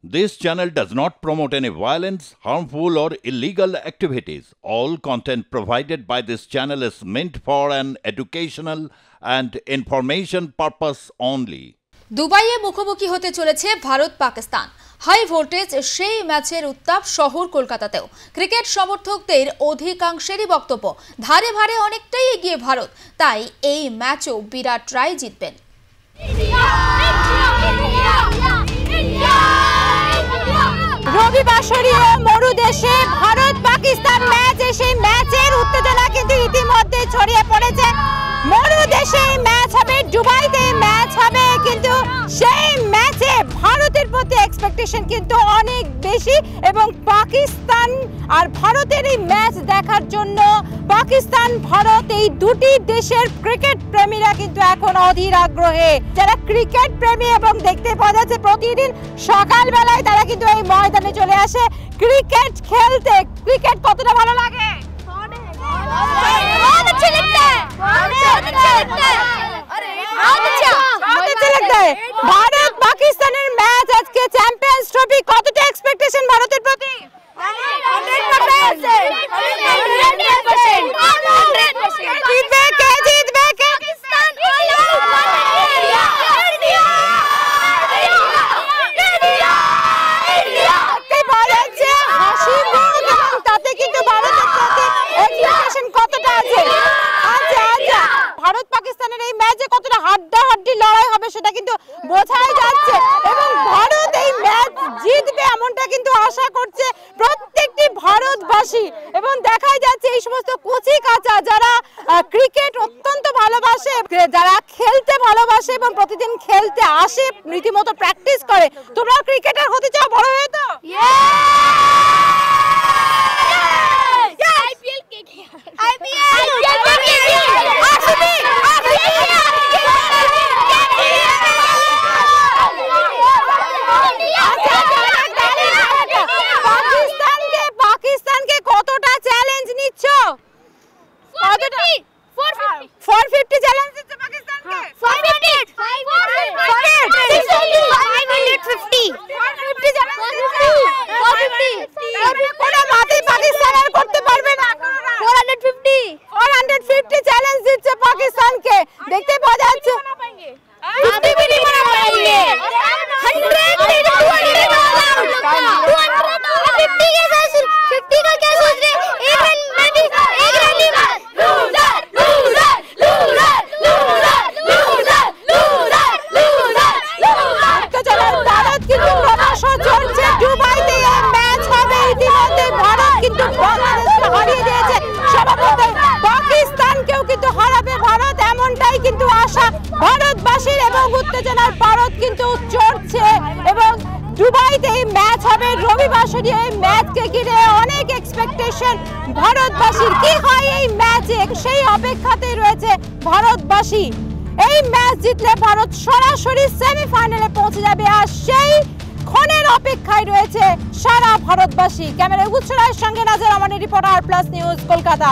This channel does not promote any violence, harmful, or illegal activities. All content provided by this channel is meant for an educational and information purpose only. দুবাইয়ে মুখোমুখি হতে চলেছে Bharat Pakistan. High voltage সেই ম্যাচের উত্তাপ শহর কলকাতাতেও। Cricket সমর্থকদের অধিকাংশেরই বক্তব্য, ধারে ভারে অনেকটাই এগিয়ে ভারত, তাই এই ম্যাচও বিরাট রায় জিতবেন। রবিবাসরীয় মরুদেশে ভারত পাকিস্তান ম্যাচ, সেই ম্যাচের উত্তেজনা কিন্তু ইতিমধ্যে ছড়িয়ে পড়েছে। মরুদেশে ম্যাচ হবে, দুবাইতে ম্যাচ হবে, কিন্তু সেই ম্যাচে ভারতের প্রতি এক্সপেকটেশন কিন্তু অনেক বেশি এবং পাকিস্তান আর ভারতের এই ম্যাচ দেখার জন্য পাকিস্তান ভারত এই দুটি দেশের ক্রিকেট প্রেমীরা কিন্তু এখন অধীর আগ্রহে। যারা ক্রিকেট প্রেমী এবং দেখতে পাওয়া যাচ্ছে প্রতিদিন সকালবেলায় তারা কিন্তু এই ময়দানে চলে আসে ক্রিকেট খেলতে। ক্রিকেট কতটা ভালো লাগে? ভারত পাকিস্তানের ম্যাচ আজকে চ্যাম্পিয়ন্স ট্রফি, কতটা এক্সপেকটেশন ভারতের প্রতি? ভারত পাকিস্তানের এই ম্যাচে কতটা হাড্ডাহাড্ডি লড়াই হবে সেটা কিন্তু বোঝাই যাচ্ছে এবং ভারত এই ম্যাচ জিতবে এমনটা কিন্তু আশা করছে প্রত্যেকটি ভারতবাসী। এবং দেখাই যাচ্ছে এই সমস্ত কচি কাঁচা যারা ক্রিকেট অত্যন্ত ভালোবাসে, যারা খেলতে ভালোবাসে এবং প্রতিদিন খেলতে আসে, রীতিমতো প্র্যাকটিস করে। তোমরা ক্রিকেটার হতে চাও বড় হয়ে? তো পাকিস্তানকে কতটা চ্যালেঞ্জ নিচ্ছ? 450 চ্যালেঞ্জ দিচ্ছে পাকিস্তানকে। 450 কোন মাতেই পাকিস্তান আর করতে পারবে না। 450 চ্যালেঞ্জ দিচ্ছে পাকিস্তানকে। দেখতে পাওয়া যাচ্ছে 50 भी नहीं बना पाएंगे। 100 50 का क्या सोच रहे? एक रन में भी एक रन ही मार। तो चलो भारत কিন্তু ক্রমশ চলছে দুবাইতে এই ম্যাচ হবে। ইতিমধ্যে ভারত কিন্তু বাংলাদেশকে হারিয়ে দিয়েছে, স্বভাবতই পাকিস্তানকেও কিন্তু হারাবে ভারত, এমনটাই কিন্তু আশা ভারতবাসীর এবং উত্তেজনার পারদ কিন্তু চড়ছে। এবং দুবাইতে এই ম্যাচ হবে, রবিবাসরীয় এই ম্যাচকে ঘিরে অনেক এক্সপেকটেশন ভারতবাসীর। কি হয় এই ম্যাচে সেই অপেক্ষাতেই রয়েছে ভারতবাসী। এই ম্যাচ জিতলে ভারত সরাসরি সেমিফাইনালে পৌঁছে যাবে আর সেই ক্ষণের অপেক্ষায় রয়েছে সারা ভারতবাসী। ক্যামেরায় উৎস রায়ের সঙ্গে নাজর আমানের রিপোর্টার প্লাস নিউজ কলকাতা।